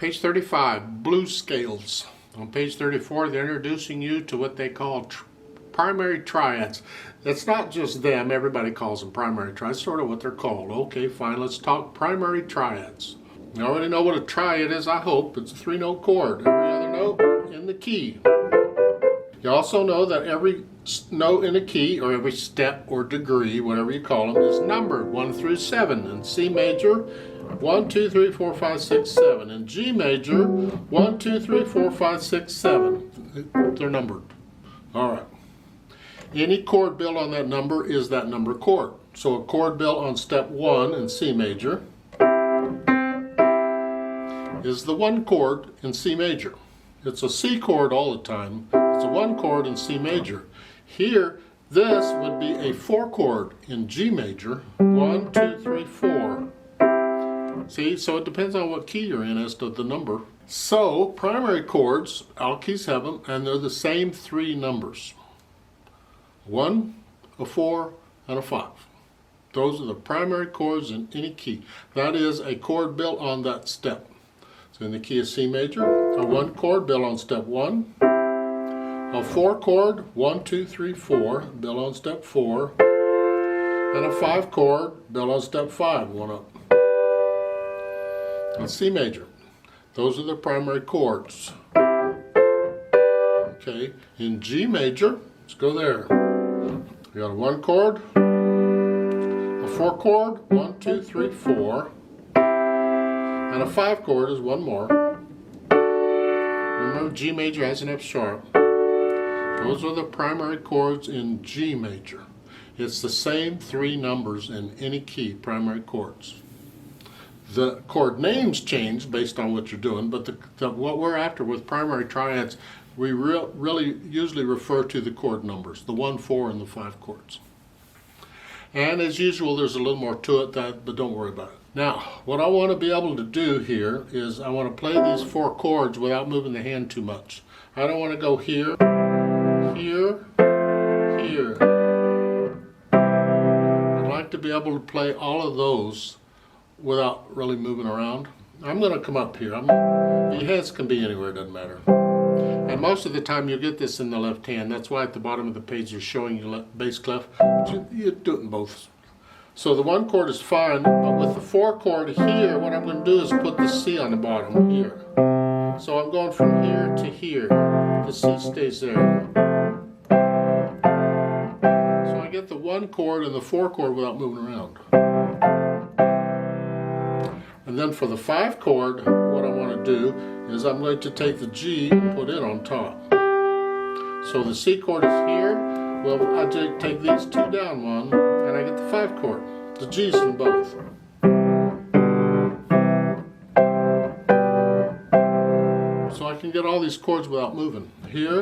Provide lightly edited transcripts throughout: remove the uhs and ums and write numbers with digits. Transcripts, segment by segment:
Page 35, blues scales. On page 34, they're introducing you to what they call primary triads. It's not just them, everybody calls them primary triads, sort of what they're called. Okay, fine, let's talk primary triads. You already know what a triad is, I hope. It's a 3-note chord, every other note in the key. You also know that every note in a key, or every step or degree, whatever you call them, is numbered 1 through 7. In C major, 1, 2, 3, 4, 5, 6, 7. In G major, 1, 2, 3, 4, 5, 6, 7. They're numbered. All right. Any chord built on that number is that number chord. So a chord built on step 1 in C major is the 1 chord in C major. It's a C chord all the time. It's a 1 chord in C major. Here, this would be a 4 chord in G major. 1, 2, 3, 4. See, so it depends on what key you're in as to the number. So, primary chords, all keys have them, and they're the same 3 numbers. 1, a 4, and a 5. Those are the primary chords in any key. That is a chord built on that step. So in the key of C major, a 1 chord built on step 1, a 4 chord, 1, 2, 3, 4, built on step 4, and a 5 chord built on step 5, 1 up. In C major, those are the primary chords. Okay, in G major, let's go there. We got a 1 chord, a 4 chord, 1, 2, 3, 4, and a 5 chord is 1 more. Remember, G major has an F sharp. Those are the primary chords in G major. It's the same 3 numbers in any key, primary chords. The chord names change based on what you're doing, but what we're after with primary triads, we really usually refer to the chord numbers, the 1, 4, and the 5 chords. And as usual, there's a little more to it, but don't worry about it. Now, what I want to be able to do here is I want to play these 4 chords without moving the hand too much. I don't want to go here, here, here. I'd like to be able to play all of those without really moving around. I'm going to come up here. Your hands can be anywhere, it doesn't matter. And most of the time you'll get this in the left hand. That's why at the bottom of the page they're showing you bass clef. You do it in both. So the 1 chord is fine, but with the 4 chord here, what I'm going to do is put the C on the bottom here. So I'm going from here to here. The C stays there. So I get the 1 chord and the 4 chord without moving around. And then for the 5 chord, what I want to do is I'm going to take the G and put it on top. So the C chord is here. Well, I take these 2 down 1, and I get the 5 chord. The G's in both. So I can get all these chords without moving. Here.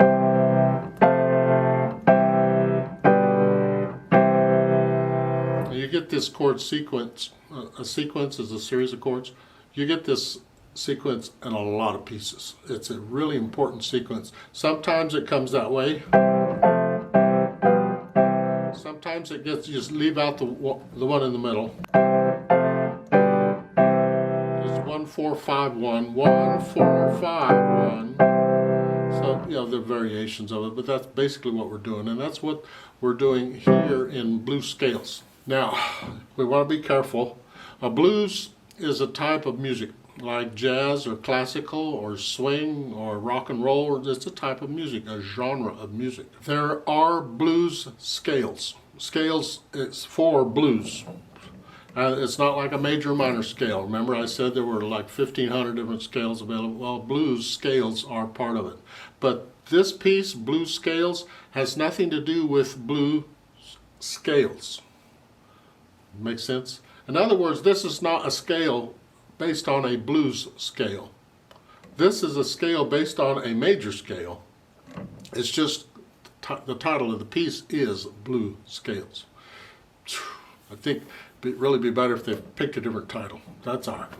You get this chord sequence. A sequence is a series of chords. You get this sequence in a lot of pieces. It's a really important sequence. Sometimes it comes that way. Sometimes it gets, you just leave out the one in the middle. It's 1, 4, 5, 1, 1, 4, 5, 1. So, you know, there are variations of it, but that's basically what we're doing, and that's what we're doing here in blues scales. Now, we want to be careful. A blues is a type of music, like jazz or classical or swing or rock and roll. It's a type of music, a genre of music. There are blues scales. Scales is for blues. It's not like a major or minor scale. Remember I said there were like 1,500 different scales available. Well, blues scales are part of it. But this piece, blues scales, has nothing to do with blues scales. Makes sense? In other words, this is not a scale based on a blues scale. This is a scale based on a major scale. It's just the title of the piece is Blues Scales. I think it'd really be better if they picked a different title. That's all right.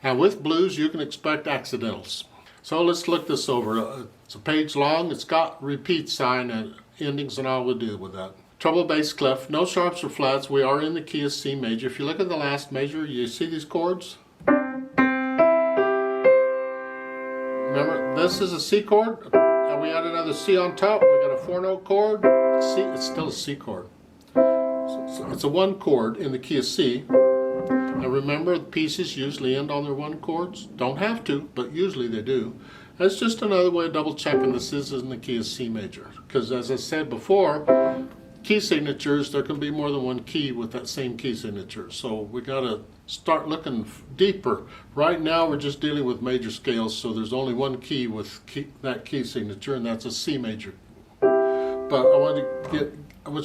And with blues, you can expect accidentals. So let's look this over. It's a page long. It's got repeat sign and endings and all we'll deal with that. Treble bass clef, no sharps or flats. We are in the key of C major. If you look at the last measure, you see these chords? This is a C chord, and we add another C on top. We got a 4-note chord. C, it's still a C chord. So it's a 1 chord in the key of C. Now remember, the pieces usually end on their 1 chords. Don't have to, but usually they do. That's just another way of double checking this is in the key of C major. Because as I said before, key signatures, there can be more than 1 key with that same key signature. So we got to start looking deeper. Right now we're just dealing with major scales, so there's only 1 key with that key signature, and that's a C major. But I want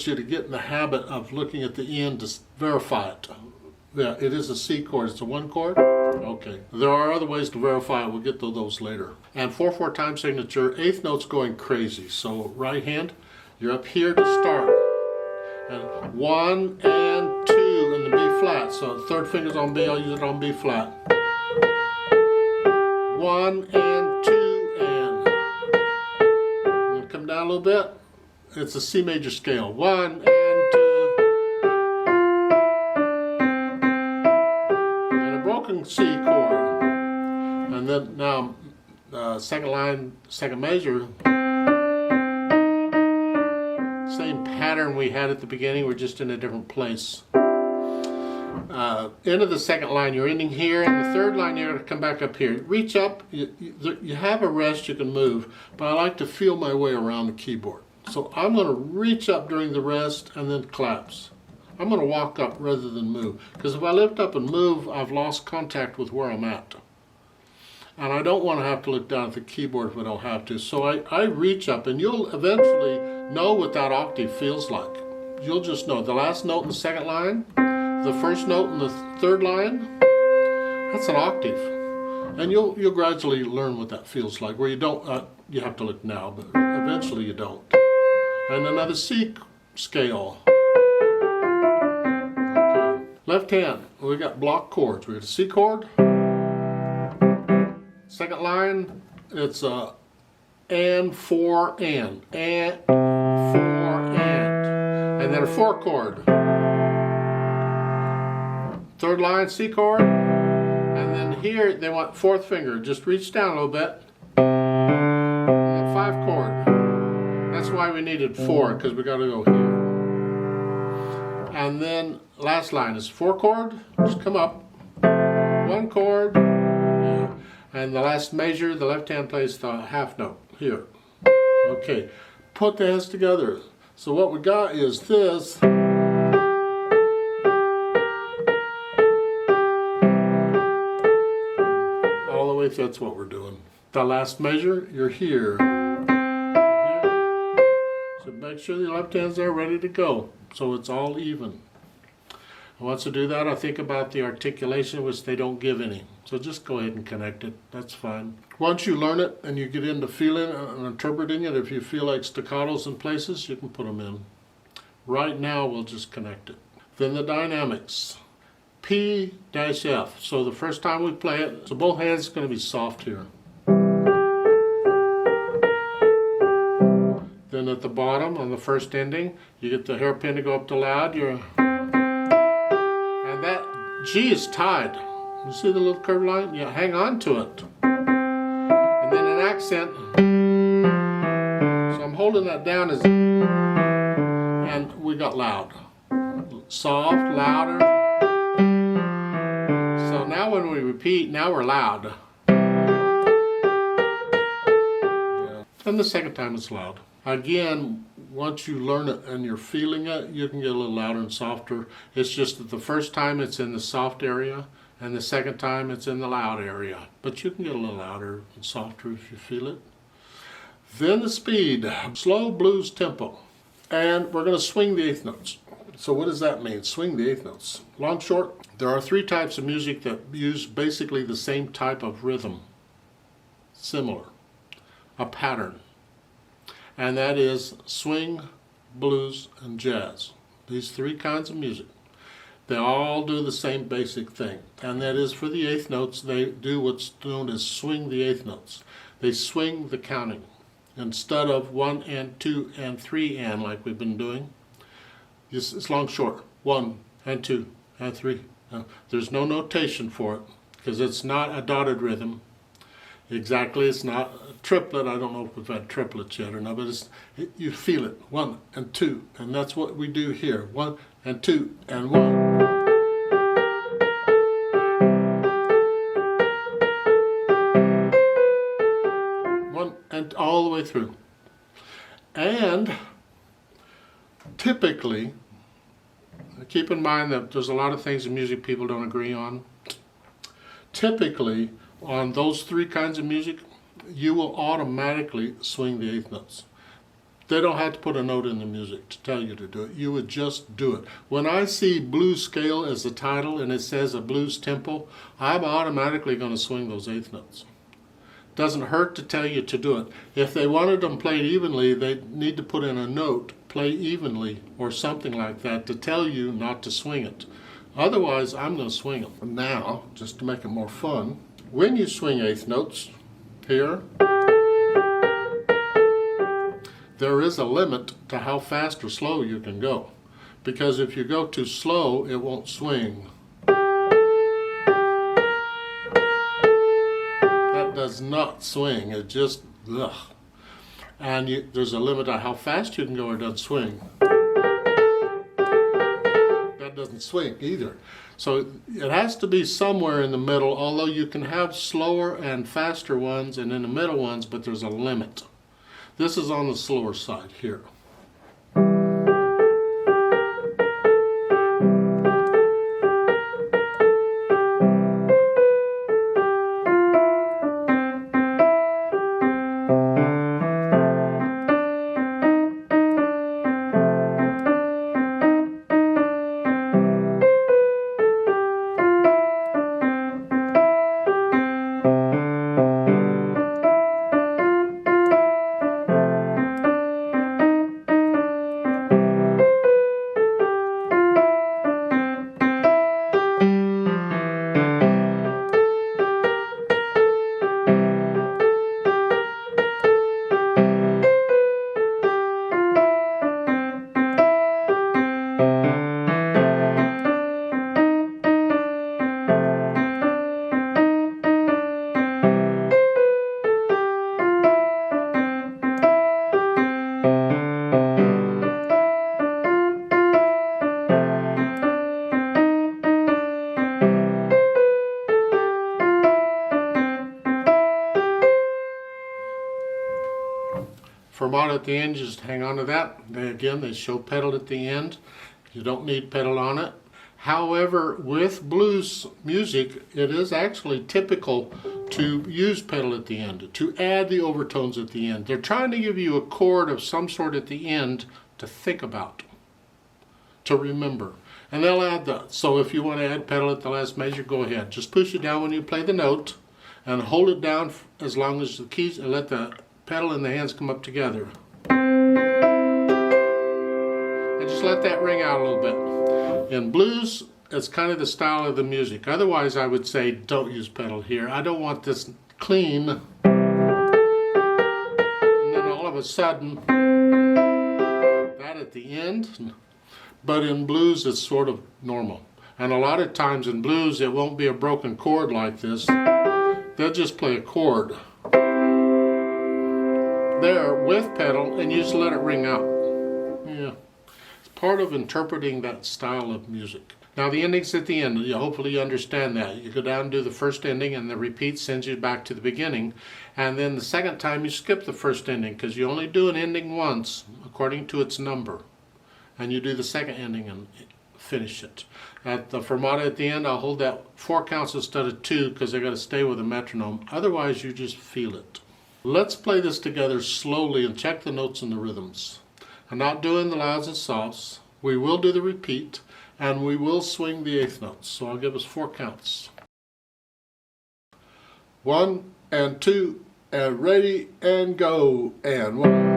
you to get in the habit of looking at the end to verify it. Yeah, it is a C chord. It's a 1 chord. Okay. There are other ways to verify it. We'll get to those later. And 4/4 time signature, 8th note's going crazy. So right hand, you're up here to start. And 1 and 2 in the B flat. So the 3rd finger's on B, I'll use it on B flat. 1 and 2 and come down a little bit. It's a C major scale. 1 and 2. And a broken C chord. And then now second line, second measure. Same pattern we had at the beginning, we're just in a different place. End of the second line, you're ending here, and the 3rd line, you're going to come back up here. Reach up, you have a rest, you can move, but I like to feel my way around the keyboard. So I'm going to reach up during the rest and then collapse. I'm going to walk up rather than move, because if I lift up and move, I've lost contact with where I'm at. And I don't want to have to look down at the keyboard if I don't have to. So I reach up, and you'll eventually know what that octave feels like. You'll just know the last note in the 2nd line, the 1st note in the 3rd line, that's an octave. And you'll gradually learn what that feels like, where you don't, you have to look now, but eventually you don't. And another C scale. Okay. Left hand, we got block chords. We got a C chord. 2nd line, it's a and 4 and 4 and then a 4 chord. 3rd line, C chord, and then here they want 4th finger. Just reach down a little bit. And 5 chord. That's why we needed 4, because we got to go here. And then last line is 4 chord. Just come up. 1 chord. And the last measure, the left hand plays the half note here. Okay, put the hands together. So what we got is this. All the way through, that's what we're doing. The last measure, you're here. So make sure the left hand's there ready to go. So it's all even. And once I do that, I think about the articulation, which they don't give any. So just go ahead and connect it. That's fine. Once you learn it and you get into feeling and interpreting it, if you feel like staccatos in places, you can put them in. Right now, we'll just connect it. Then the dynamics. P-F. So the first time we play it, so both hands are going to be soft here. Then at the bottom, on the first ending, you get the hairpin to go up to loud. And that G is tied. You see the little curved line? Yeah, hang on to it. And then an accent. So I'm holding that down as, and we got loud. Soft, louder. So now when we repeat, now we're loud. Yeah. And the second time it's loud. Again, once you learn it and you're feeling it, you can get a little louder and softer. It's just that the first time it's in the soft area, and the second time it's in the loud area. But you can get a little louder and softer if you feel it. Then the speed, slow blues tempo. And we're going to swing the 8th notes. So what does that mean, swing the 8th notes? Long, short, there are 3 types of music that use basically the same type of rhythm. Similar. A pattern. And that is swing, blues, and jazz. These 3 kinds of music. They all do the same basic thing, and that is for the 8th notes, they do what's known as swing the 8th notes. They swing the counting. Instead of 1 and 2 and 3 and like we've been doing, it's long short. 1 and 2 and 3. Now, there's no notation for it because it's not a dotted rhythm. Exactly, it's not a triplet. I don't know if we've had triplets yet or not, but you feel it. 1 and 2, and that's what we do here. 1 and 2 and 1. And all the way through. And typically, keep in mind that there's a lot of things in music people don't agree on. Typically, on those 3 kinds of music, you will automatically swing the 8th notes. They don't have to put a note in the music to tell you to do it. You would just do it. When I see blues scale as the title and it says a blues tempo, I'm automatically going to swing those 8th notes. Doesn't hurt to tell you to do it. If they wanted them played evenly, they need to put in a note, play evenly, or something like that to tell you not to swing it. Otherwise, I'm going to swing them. Now, just to make it more fun, when you swing 8th notes here, there is a limit to how fast or slow you can go. Because if you go too slow, it won't swing. Does not swing. It just ugh. And there's a limit on how fast you can go or it doesn't swing. That doesn't swing either. So it has to be somewhere in the middle, although you can have slower and faster ones and in the middle ones, but there's a limit. This is on the slower side here. Fermata at the end, you just hang on to that. They show pedal at the end. You don't need pedal on it. However, with blues music, it is actually typical to use pedal at the end, to add the overtones at the end. They're trying to give you a chord of some sort at the end to think about, to remember. And they'll add that. So if you want to add pedal at the last measure, go ahead. Just push it down when you play the note and hold it down as long as the keys, and let the pedal and the hands come up together. And just let that ring out a little bit. In blues, it's kind of the style of the music. Otherwise, I would say don't use pedal here. I don't want this clean. And then all of a sudden, that at the end. But in blues, it's sort of normal. And a lot of times in blues, it won't be a broken chord like this. They'll just play a chord there with pedal, and you just let it ring out. Yeah, it's part of interpreting that style of music. Now the ending's at the end. Hopefully you understand that. You go down and do the first ending, and the repeat sends you back to the beginning. And then the second time you skip the first ending, because you only do an ending once according to its number. And you do the second ending and finish it. At the fermata at the end, I'll hold that 4 counts instead of 2 because I got to stay with a metronome. Otherwise, you just feel it. Let's play this together slowly and check the notes and the rhythms. I'm not doing the louds and softs. We will do the repeat, and we will swing the 8th notes. So I'll give us 4 counts. 1 and 2 and ready and go. And 1.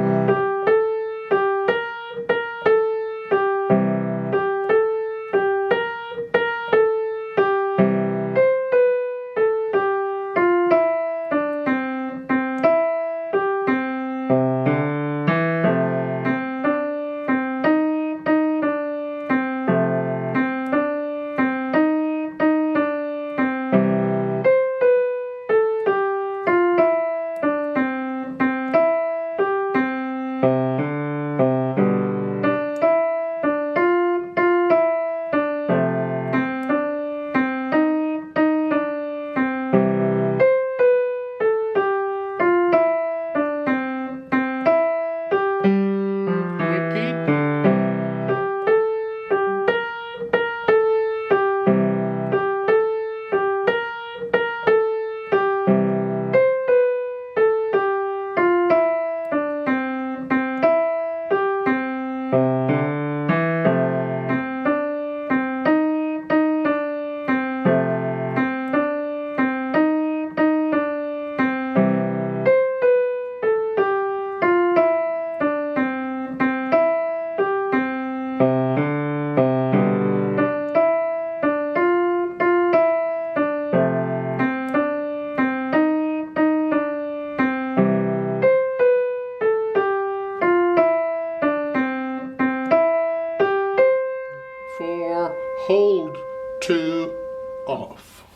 hold 2 off.